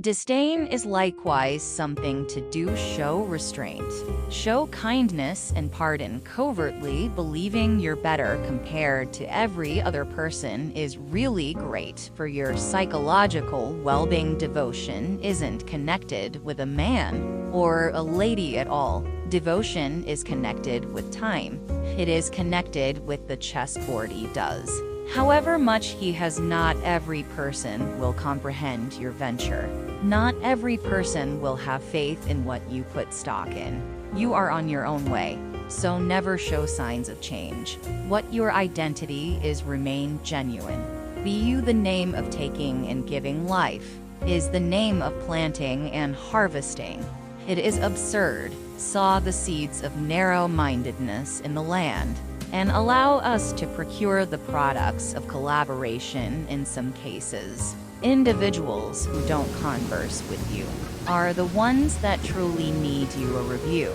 Disdain is likewise something to do. Show restraint. Show kindness and pardon covertly. Believing you're better compared to every other person is really great for your psychological well-being. Devotion isn't connected with a man or a lady at all. Devotion is connected with time. It is connected with the chessboard he does. However much he has, not every person will comprehend your venture. Not every person will have faith in what you put stock in. You are on your own way, so never show signs of change. What your identity is, remain genuine. Be you. The name of taking and giving life is the name of planting and harvesting. It is absurd. Sow the seeds of narrow-mindedness in the land, and allow us to procure the products of collaboration. In some cases, individuals who don't converse with you are the ones that truly need you. A review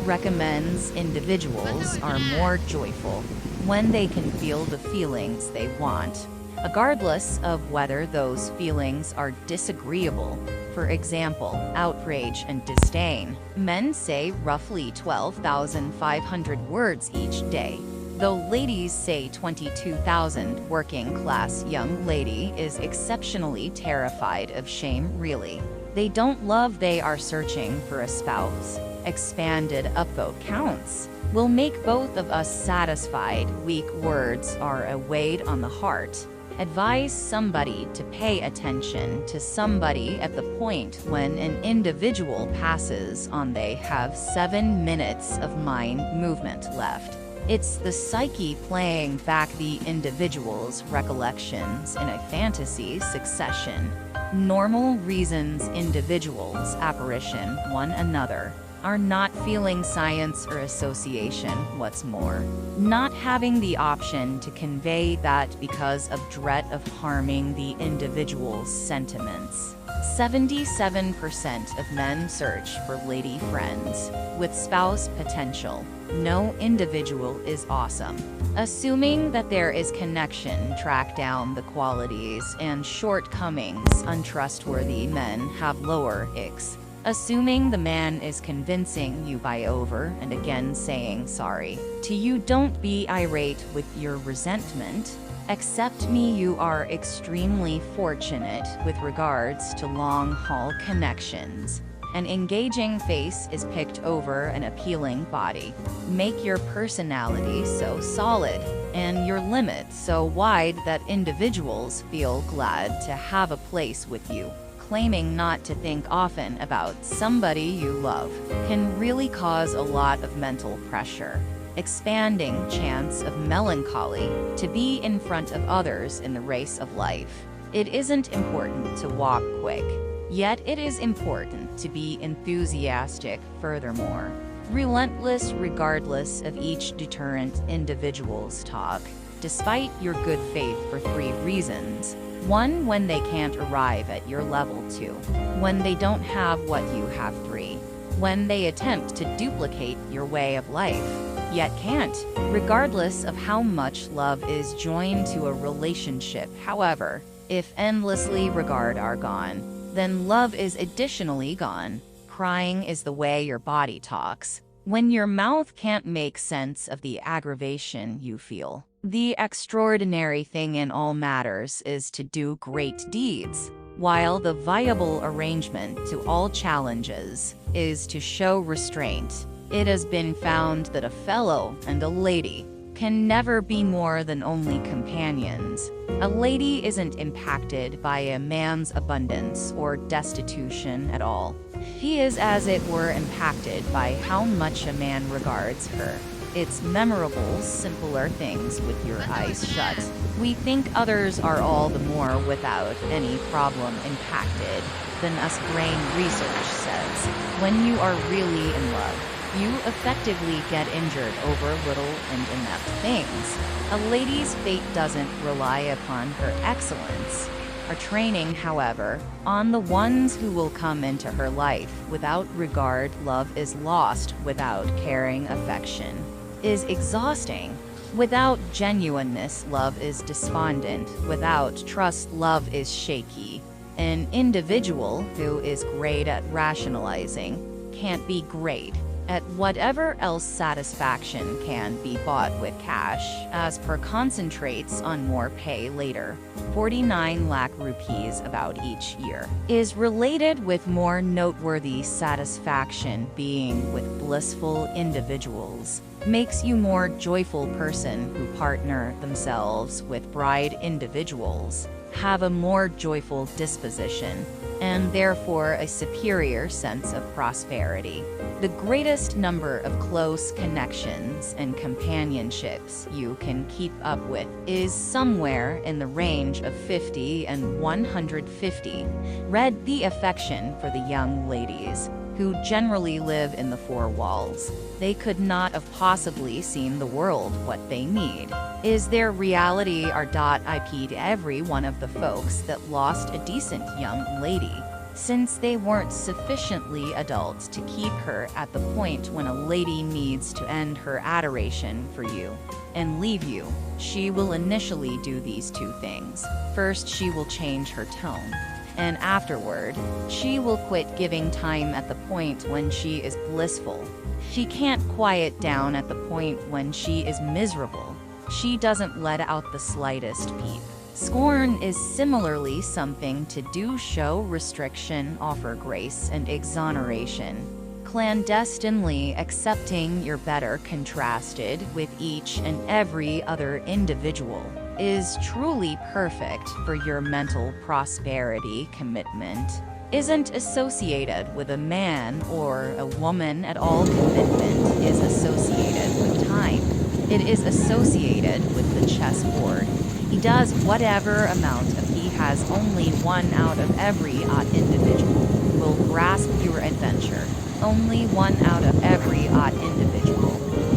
recommends individuals are more joyful when they can feel the feelings they want, regardless of whether those feelings are disagreeable. For example, outrage and disdain. Men say roughly 12,500 words each day, though ladies say 22,000. Working-class young lady is exceptionally terrified of shame. Really, they don't love, they are searching for a spouse. Expanded upvote counts will make both of us satisfied. Weak words are a weight on the heart. Advise somebody to pay attention to somebody at the point when an individual passes on. They have 7 minutes of mind movement left. It's the psyche playing back the individual's recollections in a fantasy succession. Normal reasons individuals apparition one another are not feeling science or association. What's more, not having the option to convey that because of dread of harming the individual's sentiments. 77% of men search for lady friends with spouse potential. No individual is awesome. Assuming that there is connection, track down the qualities and shortcomings. Untrustworthy men have lower IQs. Assuming the man is convincing you by over and again saying sorry to you. Don't be irate with your resentment. Accept me, you are extremely fortunate with regards to long-haul connections. An engaging face is picked over an appealing body. Make your personality so solid and your limits so wide that individuals feel glad to have a place with you. Claiming not to think often about somebody you love can really cause a lot of mental pressure. Expanding chance of melancholy to be in front of others in the race of life. It isn't important to walk quick, yet it is important to be enthusiastic. Furthermore, relentless regardless of each deterrent individual's talk, despite your good faith, for 3 reasons. 1. When they can't arrive at your level. 2. When they don't have what you have. 3. When they attempt to duplicate your way of life, yet can't. Regardless of how much love is joined to a relationship, however, if endlessly regard are gone, then love is additionally gone. Crying is the way your body talks. When your mouth can't make sense of the aggravation you feel. The extraordinary thing in all matters is to do great deeds, while the viable arrangement to all challenges is to show restraint. It has been found that a fellow and a lady can never be more than only companions. A lady isn't impacted by a man's abundance or destitution at all. He is, as it were, impacted by how much a man regards her. It's memorable, simpler things with your eyes shut. We think others are all the more without any problem impacted than us. Brain research says, when you are really in love, you effectively get injured over little and inept things. A lady's fate doesn't rely upon her excellence. Her training, however, on the ones who will come into her life without regard. Love is lost without caring. Affection is exhausting. Without genuineness, love is despondent. Without trust, love is shaky. An individual who is great at rationalizing can't be great at whatever else satisfaction can be bought with cash, as per concentrates on more pay later. 49 lakh rupees about each year is related with more noteworthy satisfaction being with blissful individuals. Makes you more joyful person who partner themselves with bride individuals, have a more joyful disposition, and therefore a superior sense of prosperity. The greatest number of close connections and companionships you can keep up with is somewhere in the range of 50 and 150. Read the affection for the young ladies, who generally live in the four walls. They could not have possibly seen the world what they need. Is their reality RIP to every one of the folks that lost a decent young lady, since they weren't sufficiently adult to keep her at the point when a lady needs to end her adoration for you and leave you. She will initially do these two things. First, she will change her tone, and afterward, she will quit giving time at the point when she is blissful. She can't quiet down at the point when she is miserable. She doesn't let out the slightest peep. Scorn is similarly something to do, show restriction, offer grace and exoneration. Clandestinely accepting your better contrasted with each and every other individual is truly perfect for your mental prosperity. Commitment isn't associated with a man or a woman at all. Commitment is associated with time. It is associated with the chessboard. He does whatever amount of he has. Only one out of every odd individual will grasp your adventure. Only one out of every odd individual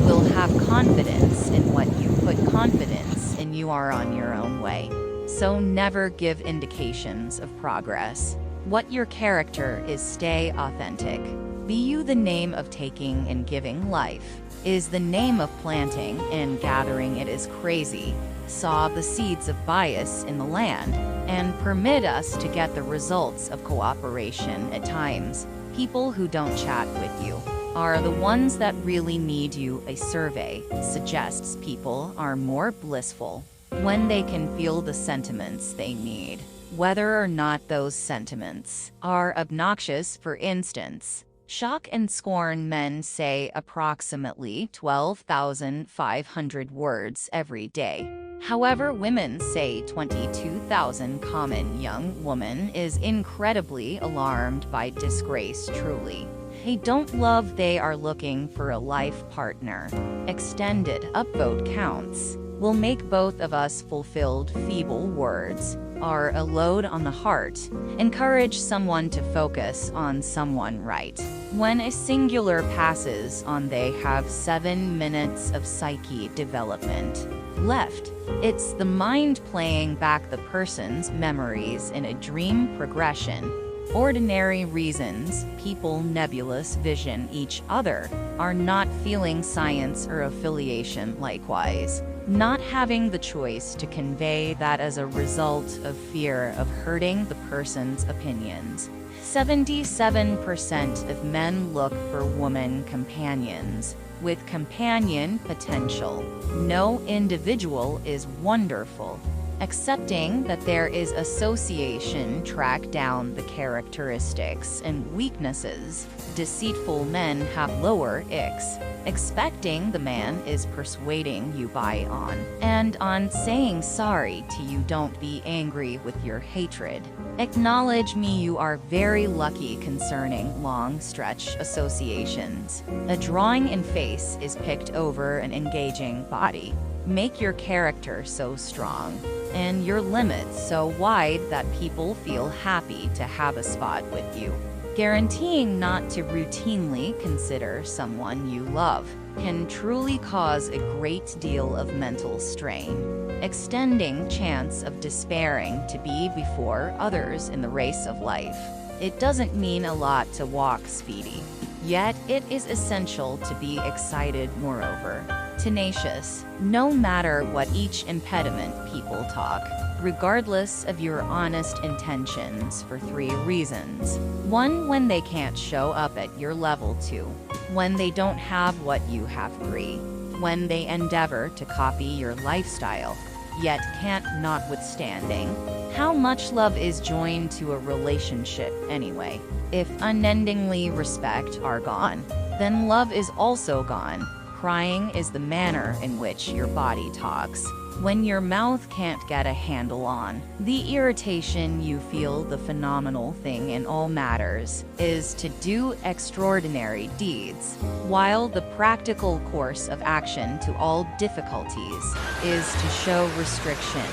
will have confidence in what you put confidence in. You are on your own way. So never give indications of progress. What your character is, stay authentic. Be you. The name of taking and giving life is the name of planting and gathering. It is crazy. Sow the seeds of bias in the land and permit us to get the results of cooperation at times. People who don't chat with you are the ones that really need you. A survey suggests people are more blissful when they can feel the sentiments they need, whether or not those sentiments are obnoxious. For instance, shock and scorn men say approximately 12,500 words every day. However, women say 22,000. Common young woman is incredibly alarmed by disgrace. Truly, they don't love. They are looking for a life partner. Extended upvote counts will make both of us fulfilled. Feeble words are a load on the heart. Encourage someone to focus on someone right. When a singular passes on, they have 7 minutes of psyche development left. It's the mind playing back the person's memories in a dream progression. Ordinary reasons, people nebulous vision each other, are not feeling science or affiliation. Likewise, not having the choice to convey that as a result of fear of hurting the person's opinions. 77% of men look for woman companions with companion potential. No individual is wonderful. Accepting that there is association, track down the characteristics and weaknesses. Deceitful men have lower X. Expecting the man is persuading you by on and on saying sorry to you. Don't be angry with your hatred. Acknowledge me. You are very lucky. Concerning long stretch associations, a drawing in face is picked over an engaging body. Make your character so strong and your limits so wide that people feel happy to have a spot with you. Guaranteeing not to routinely consider someone you love can truly cause a great deal of mental strain. Extending chance of despairing to be before others in the race of life. It doesn't mean a lot to walk speedy, yet it is essential to be excited. Moreover, Tenacious, no matter what each impediment people talk, regardless of your honest intentions, for 3 reasons. 1, when they can't show up at your level. 2, when they don't have what you have. 3, when they endeavor to copy your lifestyle, yet can't, notwithstanding. How much love is joined to a relationship anyway? If unendingly respect are gone, then love is also gone. Crying is the manner in which your body talks. When your mouth can't get a handle on the irritation you feel, the phenomenal thing in all matters is to do extraordinary deeds, while the practical course of action to all difficulties is to show restriction.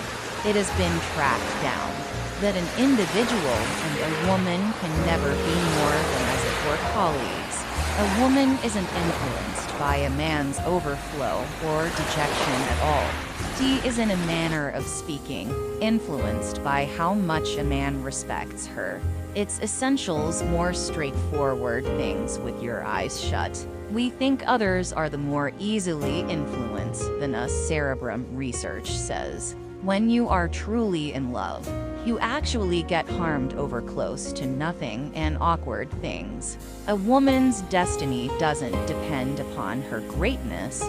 It has been tracked down that an individual and a woman can never be more than, as it were, colleagues. A woman isn't influenced by a man's overflow or dejection at all. She is, in a manner of speaking, influenced by how much a man respects her. Its essentials, more straightforward things with your eyes shut. We think others are the more easily influenced than us, cerebrum research says. When you are truly in love, you actually get harmed over close to nothing and awkward things. A woman's destiny doesn't depend upon her greatness,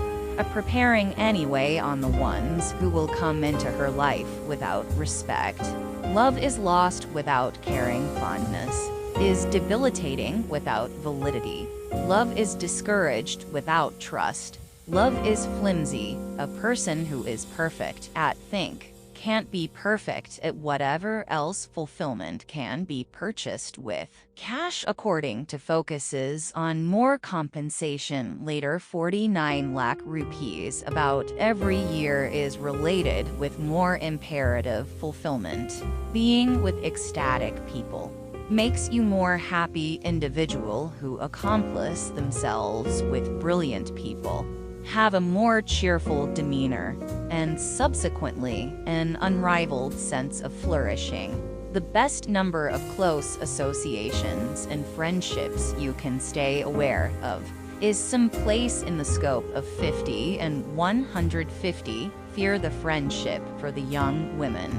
preparing anyway on the ones who will come into her life without respect. Love is lost without caring. Fondness is debilitating without validity. Love is discouraged without trust. Love is flimsy. A person who is perfect at think can't be perfect at whatever else fulfillment can be purchased with cash, according to focuses on more compensation later. 49 lakh rupees about every year is related with more imperative fulfillment. Being with ecstatic people makes you more happy individual who accomplish themselves with brilliant people, have a more cheerful demeanor, and subsequently an unrivaled sense of flourishing. The best number of close associations and friendships you can stay aware of is some place in the scope of 50 and 150. Fear the friendship for the young women,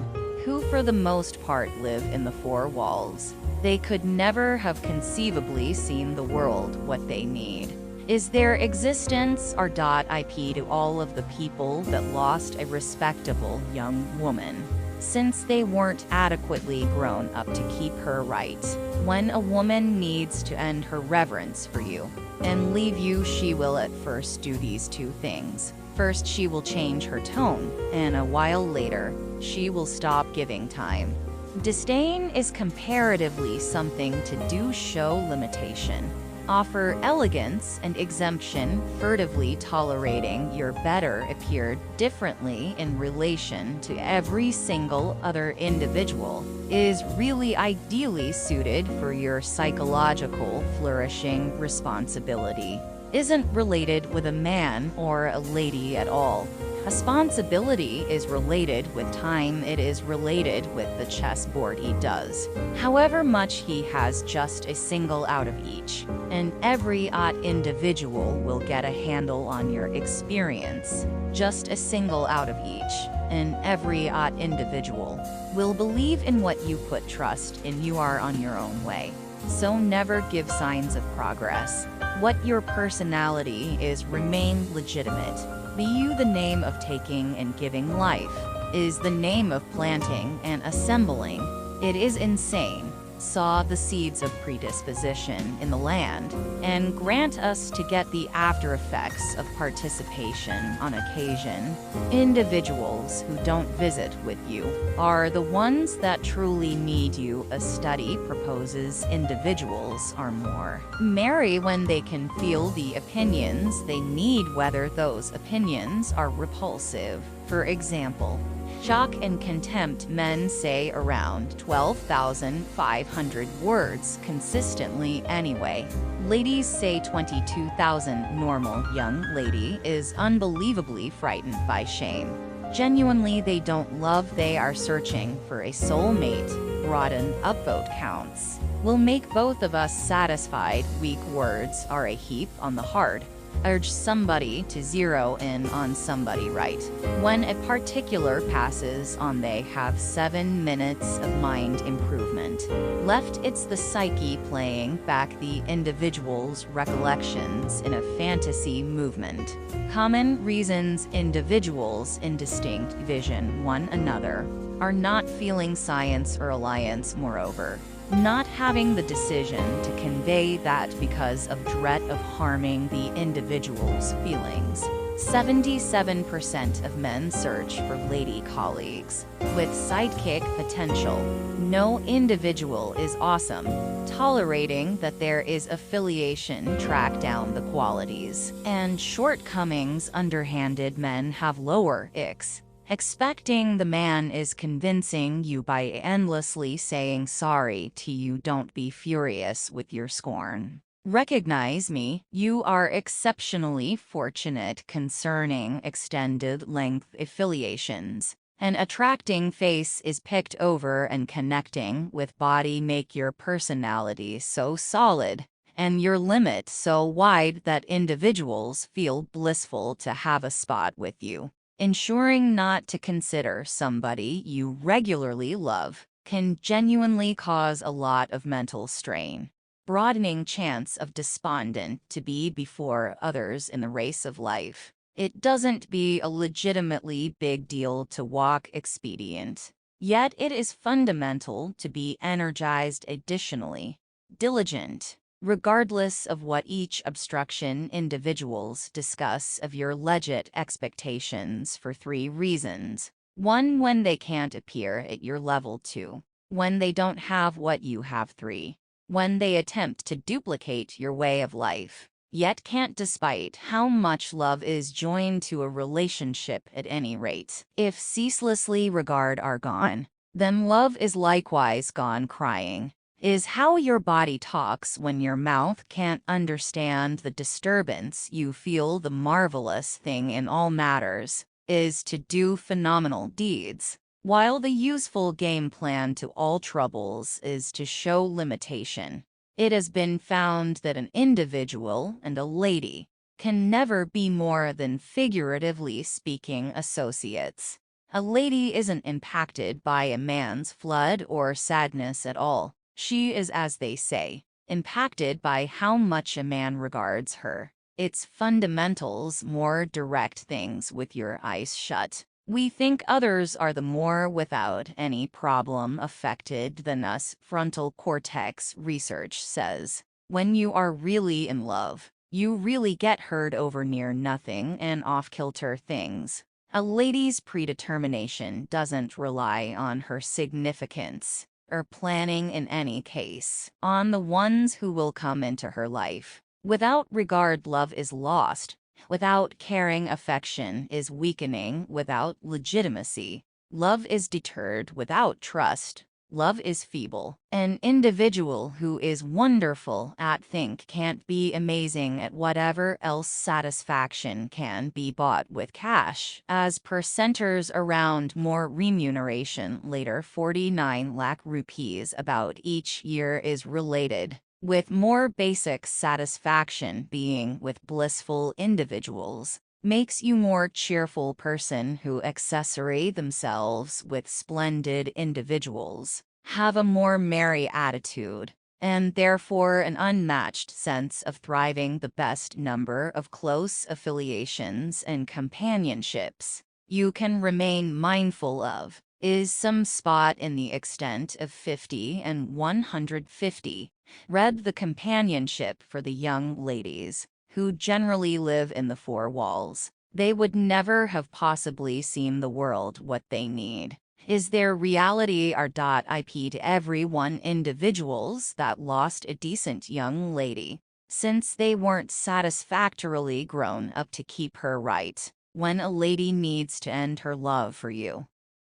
who for the most part live in the 4 walls. They could never have conceivably seen the world what they need is their existence. RIP to all of the people that lost a respectable young woman, since they weren't adequately grown up to keep her right. When a woman needs to end her reverence for you and leave you, she will at first do these 2 things. First, she will change her tone, and a while later, she will stop giving time. Disdain is comparatively something to do, show limitation, offer elegance and exemption, furtively tolerating your better appeared differently in relation to every single other individual, is really ideally suited for your psychological flourishing. Responsibility isn't related with a man or a lady at all. Responsibility is related with time. It is related with the chessboard he does. However much he has, just a single out of each, and every individual will get a handle on your experience. Just a single out of each, and every individual will believe in what you put trust in. You are on your own way, so never give signs of progress. What your personality is, remain legitimate. Be you the name of taking and giving life, is the name of planting and assembling. It is insane. Saw the seeds of predisposition in the land, and grant us to get the after effects of participation on occasion. Individuals who don't visit with you are the ones that truly need you. A study proposes individuals are more merry when they can feel the opinions they need, whether those opinions are repulsive. For example, shock and contempt. Men say around 12,500 words consistently anyway. Ladies say 22,000. Normal young lady is unbelievably frightened by shame. Genuinely, they don't love, they are searching for a soulmate. Broaden upvote counts will make both of us satisfied. Weak words are a heap on the hard. Urge somebody to zero in on somebody right. When a particular passes on, they have 7 minutes of mind improvement. Left, it's the psyche playing back the individual's recollections in a fantasy movement. Common reasons individuals in distinct vision one another are not feeling science or alliance, moreover, not having the decision to convey that because of dread of harming the individual's feelings. 77% of men search for lady colleagues with sidekick potential. No individual is awesome. Tolerating that there is affiliation, track down the qualities and shortcomings. Underhanded men have lower icks. Expecting the man is convincing you by endlessly saying sorry to you. Don't be furious with your scorn. Recognize me, you are exceptionally fortunate concerning extended length affiliations. An attracting face is picked over and connecting with body make your personality so solid and your limit so wide that individuals feel blissful to have a spot with you. Ensuring not to consider somebody you regularly love can genuinely cause a lot of mental strain. Broadening chance of despondent to be before others in the race of life. It doesn't be a legitimately big deal to walk expedient. Yet it is fundamental to be energized additionally. Diligent. Regardless of what each obstruction individuals discuss of your legit expectations for 3 reasons. 1. When they can't appear at your level. 2. When they don't have what you have. 3. When they attempt to duplicate your way of life, yet can't, despite how much love is joined to a relationship at any rate. If ceaselessly regard are gone, then love is likewise gone. Crying is how your body talks when your mouth can't understand the disturbance you feel. The marvelous thing in all matters is to do phenomenal deeds, while the useful game plan to all troubles is to show limitation. It has been found that an individual and a lady can never be more than, figuratively speaking, associates. A lady isn't impacted by a man's flood or sadness at all. She is, as they say, impacted by how much a man regards her. Its fundamentals, more direct things with your eyes shut. We think others are the more without any problem affected than us. Frontal cortex research says, when you are really in love, you really get heard over near nothing and off-kilter things. A lady's predetermination doesn't rely on her significance or planning in any case, on the ones who will come into her life. Without regard, love is lost. Without caring, affection is weakening. Without legitimacy, love is deterred. Without trust, love is feeble. An individual who is wonderful at think can't be amazing at whatever else. Satisfaction can be bought with cash. As per centers around more remuneration later, 49 lakh rupees about each year is related, with more basic satisfaction being with blissful individuals. Makes you more cheerful person who accessory themselves with splendid individuals, have a more merry attitude, and therefore an unmatched sense of thriving. The best number of close affiliations and companionships you can remain mindful of is some spot in the extent of 50 and 150. Read the companionship for the young ladies who generally live in the 4 walls. They would never have possibly seen the world. What they need is their reality. R.IP to everyone individuals that lost a decent young lady, since they weren't satisfactorily grown up to keep her right. When a lady needs to end her love for you,